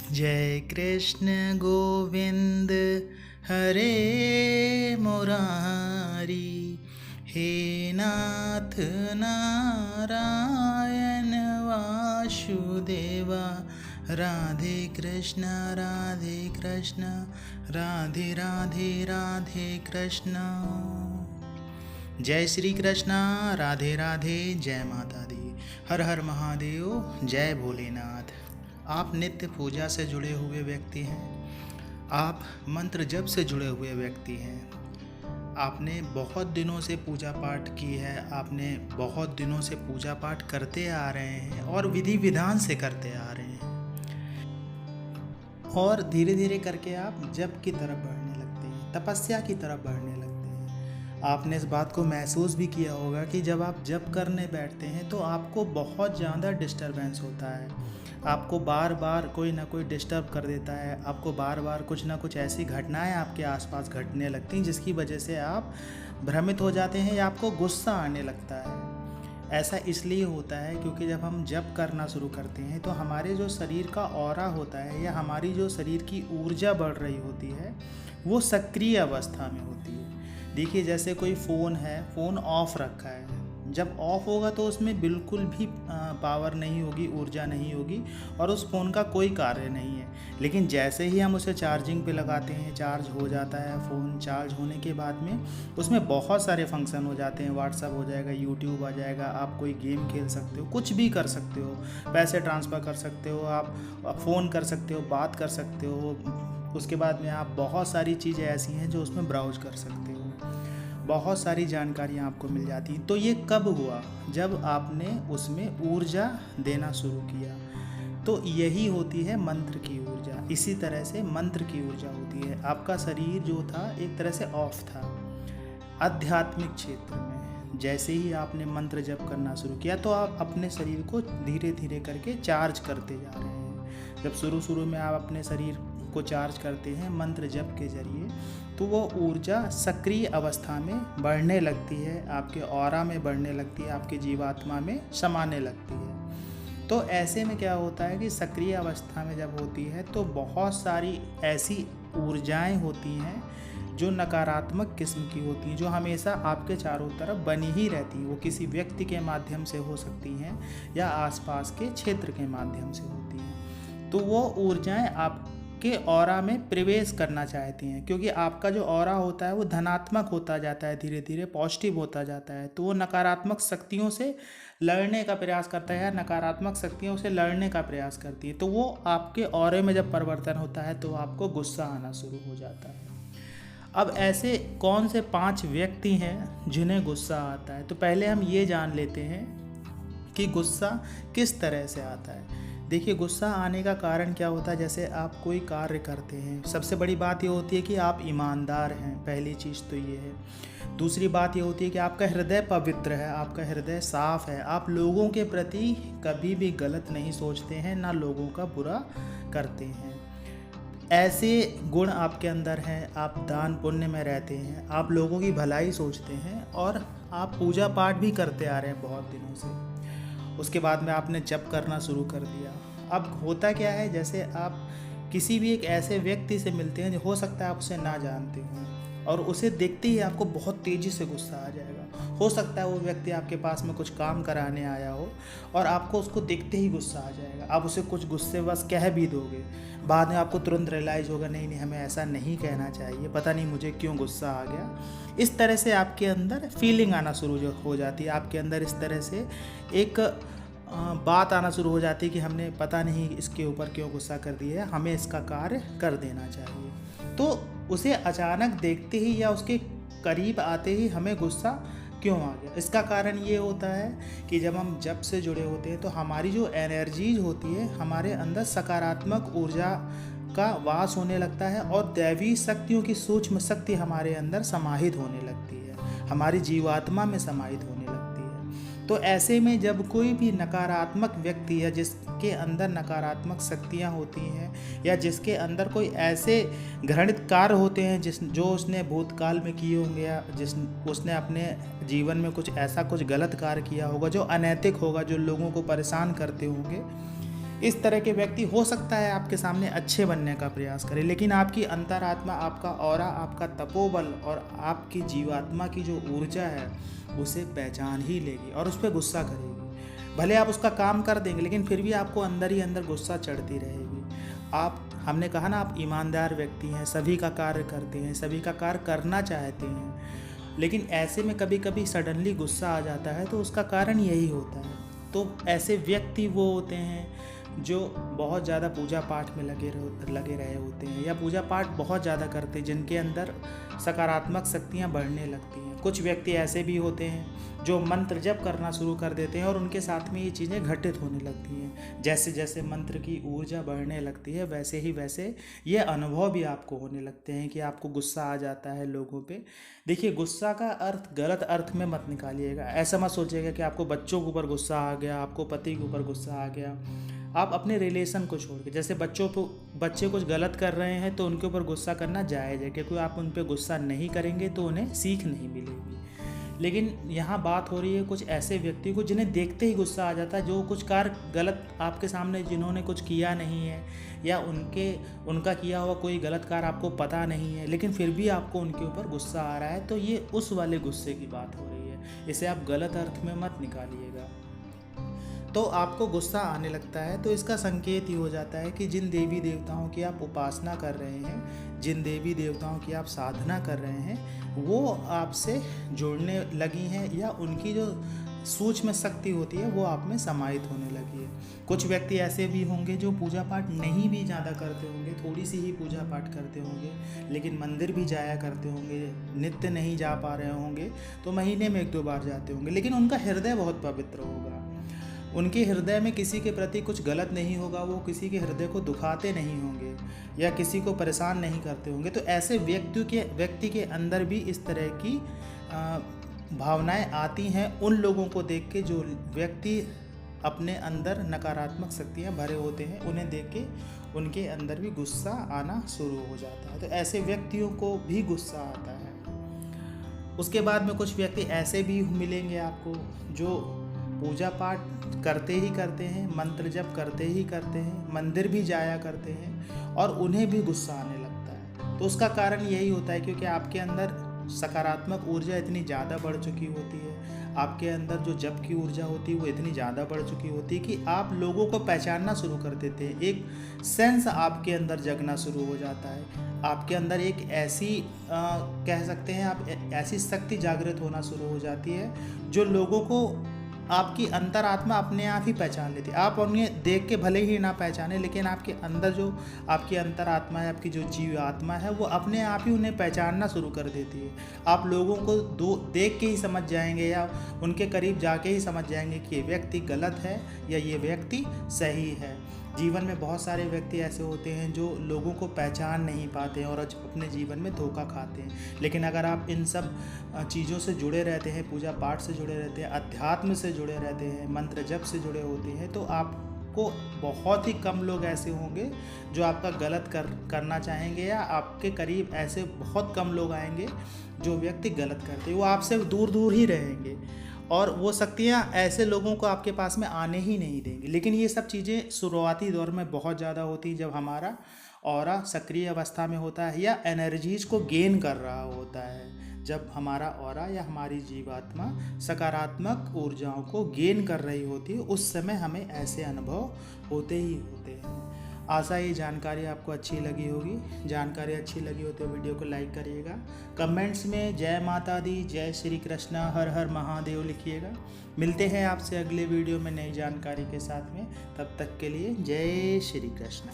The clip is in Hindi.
जय कृष्ण गोविंद हरे मुरारी, हे नाथ नारायण वासुदेवा। राधे कृष्ण राधे कृष्ण, राधे राधे राधे कृष्ण। जय श्री कृष्ण, राधे राधे, जय माता दी, हर हर महादेव, जय भोलेनाथ। आप नित्य पूजा से जुड़े हुए व्यक्ति हैं, आप मंत्र जप से जुड़े हुए व्यक्ति हैं, आपने बहुत दिनों से पूजा पाठ की है, आपने बहुत दिनों से पूजा पाठ करते आ रहे हैं और विधि विधान से करते आ रहे हैं, और धीरे धीरे करके आप जप की तरफ बढ़ने लगते हैं, तपस्या की तरफ बढ़ने लगते हैं। आपने इस बात को महसूस भी किया होगा कि जब आप जप करने बैठते हैं तो आपको बहुत ज़्यादा डिस्टरबेंस होता है, आपको बार बार कोई ना कोई डिस्टर्ब कर देता है, आपको बार बार कुछ ना कुछ ऐसी घटनाएं आपके आसपास घटने लगती हैं जिसकी वजह से आप भ्रमित हो जाते हैं या आपको गुस्सा आने लगता है। ऐसा इसलिए होता है क्योंकि जब हम जप करना शुरू करते हैं तो हमारे जो शरीर का ऑरा होता है या हमारी जो शरीर की ऊर्जा बढ़ रही होती है वो सक्रिय अवस्था में होती है। देखिए, जैसे कोई फ़ोन है, फ़ोन ऑफ रखा है, जब ऑफ होगा तो उसमें बिल्कुल भी पावर नहीं होगी, ऊर्जा नहीं होगी और उस फ़ोन का कोई कार्य नहीं है। लेकिन जैसे ही हम उसे चार्जिंग पे लगाते हैं, चार्ज हो जाता है फ़ोन। चार्ज होने के बाद में उसमें बहुत सारे फंक्शन हो जाते हैं, व्हाट्सअप हो जाएगा, यूट्यूब आ जाएगा, आप कोई गेम खेल सकते हो, कुछ भी कर सकते हो, पैसे ट्रांसफ़र कर सकते हो, आप फ़ोन कर सकते हो, बात कर सकते हो। उसके बाद में आप बहुत सारी चीज़ें ऐसी हैं जो उसमें ब्राउज़ कर सकते हो, बहुत सारी जानकारियाँ आपको मिल जाती हैं। तो ये कब हुआ? जब आपने उसमें ऊर्जा देना शुरू किया। तो यही होती है मंत्र की ऊर्जा। इसी तरह से मंत्र की ऊर्जा होती है। आपका शरीर जो था एक तरह से ऑफ था आध्यात्मिक क्षेत्र में। जैसे ही आपने मंत्र जप करना शुरू किया तो आप अपने शरीर को धीरे धीरे करके चार्ज करते जा रहे हैं। जब शुरू में आप अपने शरीर को चार्ज करते हैं मंत्र जप के जरिए तो वो ऊर्जा सक्रिय अवस्था में बढ़ने लगती है, आपके ऑरा में बढ़ने लगती है, आपके जीवात्मा में समाने लगती है। तो ऐसे में क्या होता है कि सक्रिय अवस्था में जब होती है तो बहुत सारी ऐसी ऊर्जाएं होती हैं जो नकारात्मक किस्म की होती हैं, जो हमेशा आपके चारों तरफ बनी ही रहती हैं। वो किसी व्यक्ति के माध्यम से हो सकती हैं या आसपास के क्षेत्र के माध्यम से होती हैं। तो वो ऊर्जाएं आपके ऑरा में प्रवेश करना चाहती हैं, क्योंकि आपका जो ऑरा होता है वो धनात्मक होता जाता है, धीरे धीरे पॉजिटिव होता जाता है। तो वो नकारात्मक शक्तियों से लड़ने का प्रयास करता है, नकारात्मक शक्तियों से लड़ने का प्रयास करती है। तो वो आपके ऑरे में जब परिवर्तन होता है तो आपको गुस्सा आना शुरू हो जाता है। अब ऐसे कौन से 5 व्यक्ति हैं जिन्हें गुस्सा आता है? तो पहले हम ये जान लेते हैं कि गुस्सा किस तरह से आता है। देखिए, गुस्सा आने का कारण क्या होता है? जैसे आप कोई कार्य करते हैं, सबसे बड़ी बात ये होती है कि आप ईमानदार हैं, पहली चीज़ तो ये है। दूसरी बात ये होती है कि आपका हृदय पवित्र है, आपका हृदय साफ है, आप लोगों के प्रति कभी भी गलत नहीं सोचते हैं, ना लोगों का बुरा करते हैं। ऐसे गुण आपके अंदर हैं, आप दान पुण्य में रहते हैं, आप लोगों की भलाई सोचते हैं और आप पूजा पाठ भी करते आ रहे हैं बहुत दिनों से। उसके बाद में आपने जप करना शुरू कर दिया। अब होता क्या है, जैसे आप किसी भी एक ऐसे व्यक्ति से मिलते हैं जो हो सकता है आप उसे ना जानते हो और उसे देखते ही आपको बहुत तेज़ी से गुस्सा आ जाएगा। हो सकता है वो व्यक्ति आपके पास में कुछ काम कराने आया हो और आपको उसको देखते ही गुस्सा आ जाएगा। आप उसे कुछ गुस्सेवश कह भी दोगे, बाद में आपको तुरंत रियलाइज़ होगा नहीं नहीं, हमें ऐसा नहीं कहना चाहिए, पता नहीं मुझे क्यों गुस्सा आ गया। इस तरह से आपके अंदर फीलिंग आना शुरू हो जाती है, आपके अंदर इस तरह से एक बात आना शुरू हो जाती है कि हमने पता नहीं इसके ऊपर क्यों गुस्सा कर दिया है, हमें इसका कार्य कर देना चाहिए। तो उसे अचानक देखते ही या उसके करीब आते ही हमें गुस्सा क्यों आ गया? इसका कारण ये होता है कि जब हम जप से जुड़े होते हैं तो हमारी जो एनर्जीज होती है, हमारे अंदर सकारात्मक ऊर्जा का वास होने लगता है और दैवी शक्तियों की सूक्ष्म शक्ति हमारे अंदर समाहित होने लगती है, हमारी जीवात्मा में समाहित होने लगती है। तो ऐसे में जब कोई भी नकारात्मक व्यक्ति है जिसके अंदर नकारात्मक शक्तियाँ होती हैं या जिसके अंदर कोई ऐसे घृणित कार्य होते हैं जो उसने भूतकाल में किए होंगे या उसने अपने जीवन में कुछ ऐसा कुछ गलत कार्य किया होगा जो अनैतिक होगा, जो लोगों को परेशान करते होंगे, इस तरह के व्यक्ति हो सकता है आपके सामने अच्छे बनने का प्रयास करें, लेकिन आपकी अंतरात्मा, आपका ऑरा, आपका तपोबल और आपकी जीवात्मा की जो ऊर्जा है उसे पहचान ही लेगी और उस पर गुस्सा करेगी। भले आप उसका काम कर देंगे लेकिन फिर भी आपको अंदर ही अंदर गुस्सा चढ़ती रहेगी। हमने कहा ना, आप ईमानदार व्यक्ति हैं, सभी का कार्य करते हैं, सभी का कार्य करना चाहते हैं, लेकिन ऐसे में कभी कभी सडनली गुस्सा आ जाता है तो उसका कारण यही होता है। तो ऐसे व्यक्ति वो होते हैं जो बहुत ज़्यादा पूजा पाठ में लगे रहे होते हैं या पूजा पाठ बहुत ज़्यादा करते हैं, जिनके अंदर सकारात्मक शक्तियाँ बढ़ने लगती हैं। कुछ व्यक्ति ऐसे भी होते हैं जो मंत्र जप करना शुरू कर देते हैं और उनके साथ में ये चीज़ें घटित होने लगती हैं। जैसे जैसे मंत्र की ऊर्जा बढ़ने लगती है वैसे ही वैसे ये अनुभव भी आपको होने लगते हैं कि आपको गुस्सा आ जाता है लोगों पे। देखिए, गुस्सा का अर्थ गलत अर्थ में मत निकालिएगा। ऐसा मत सोचिएगा कि आपको बच्चों के ऊपर गुस्सा आ गया, आपको पति के ऊपर गुस्सा आ गया। आप अपने रिलेशन को छोड़ के, जैसे बच्चे कुछ गलत कर रहे हैं तो उनके ऊपर गुस्सा करना जायज़ है, क्योंकि आप उन पर गुस्सा नहीं करेंगे तो उन्हें सीख नहीं मिलेगी। लेकिन यहाँ बात हो रही है कुछ ऐसे व्यक्ति को जिन्हें देखते ही गुस्सा आ जाता है, जो कुछ कार्य गलत आपके सामने, जिन्होंने कुछ किया नहीं है या उनका किया हुआ कोई गलत कार्य आपको पता नहीं है, लेकिन फिर भी आपको उनके ऊपर गुस्सा आ रहा है, तो ये उस वाले गुस्से की बात हो रही है। इसे आप गलत अर्थ में मत निकालिएगा। तो आपको गुस्सा आने लगता है तो इसका संकेत ही हो जाता है कि जिन देवी देवताओं की आप उपासना कर रहे हैं, जिन देवी देवताओं की आप साधना कर रहे हैं, वो आपसे जुड़ने लगी हैं या उनकी जो सूक्ष्म शक्ति होती है वो आप में समाहित होने लगी है। कुछ व्यक्ति ऐसे भी होंगे जो पूजा पाठ नहीं भी ज़्यादा करते होंगे, थोड़ी सी ही पूजा पाठ करते होंगे, लेकिन मंदिर भी जाया करते होंगे, नित्य नहीं जा पा रहे होंगे तो महीने में 1-2 बार जाते होंगे, लेकिन उनका हृदय बहुत पवित्र होगा। उनके हृदय में किसी के प्रति कुछ गलत नहीं होगा, वो किसी के हृदय को दुखाते नहीं होंगे या किसी को परेशान नहीं करते होंगे। तो ऐसे व्यक्ति के अंदर भी इस तरह की भावनाएं आती हैं उन लोगों को देख के, जो व्यक्ति अपने अंदर नकारात्मक शक्तियां भरे होते हैं, उन्हें देख के उनके अंदर भी गुस्सा आना शुरू हो जाता है। तो ऐसे व्यक्तियों को भी गुस्सा आता है। उसके बाद में कुछ व्यक्ति ऐसे भी मिलेंगे आपको जो पूजा पाठ करते ही करते हैं, मंत्र जप करते ही करते हैं, मंदिर भी जाया करते हैं और उन्हें भी गुस्सा आने लगता है। तो उसका कारण यही होता है क्योंकि आपके अंदर सकारात्मक ऊर्जा इतनी ज़्यादा बढ़ चुकी होती है, आपके अंदर जो जप की ऊर्जा होती है वो इतनी ज़्यादा बढ़ चुकी होती है कि आप लोगों को पहचानना शुरू कर देते हैं। एक सेंस आपके अंदर जगना शुरू हो जाता है, आपके अंदर एक ऐसी कह सकते हैं आप ऐसी शक्ति जागृत होना शुरू हो जाती है जो लोगों को आपकी अंतरात्मा अपने आप ही पहचान लेती है। आप उन्हें देख के भले ही ना पहचाने, लेकिन आपके अंदर जो आपकी अंतरात्मा है, आपकी जो जीव आत्मा है, वो अपने आप ही उन्हें पहचानना शुरू कर देती है। आप लोगों को देख के ही समझ जाएंगे या उनके करीब जाके ही समझ जाएंगे कि ये व्यक्ति गलत है या ये व्यक्ति सही है। जीवन में बहुत सारे व्यक्ति ऐसे होते हैं जो लोगों को पहचान नहीं पाते हैं और अपने जीवन में धोखा खाते हैं। लेकिन अगर आप इन सब चीज़ों से जुड़े रहते हैं, पूजा पाठ से जुड़े रहते हैं, अध्यात्म से जुड़े रहते हैं, मंत्र जप से जुड़े होते हैं, तो आपको बहुत ही कम लोग ऐसे होंगे जो आपका गलत करना चाहेंगे या आपके करीब ऐसे बहुत कम लोग आएंगे जो व्यक्ति गलत करते हैं। वो आपसे दूर दूर ही रहेंगे और वो शक्तियाँ ऐसे लोगों को आपके पास में आने ही नहीं देंगी। लेकिन ये सब चीज़ें शुरुआती दौर में बहुत ज़्यादा होती है, जब हमारा ऑरा सक्रिय अवस्था में होता है या एनर्जीज़ को गेन कर रहा होता है। जब हमारा ऑरा या हमारी जीवात्मा सकारात्मक ऊर्जाओं को गेन कर रही होती है, उस समय हमें ऐसे अनुभव होते ही होते हैं। आशा ये जानकारी आपको अच्छी लगी होगी। जानकारी अच्छी लगी हो तो वीडियो को लाइक करिएगा। कमेंट्स में जय माता दी, जय श्री कृष्णा, हर हर महादेव लिखिएगा। मिलते हैं आपसे अगले वीडियो में नई जानकारी के साथ में। तब तक के लिए जय श्री कृष्णा।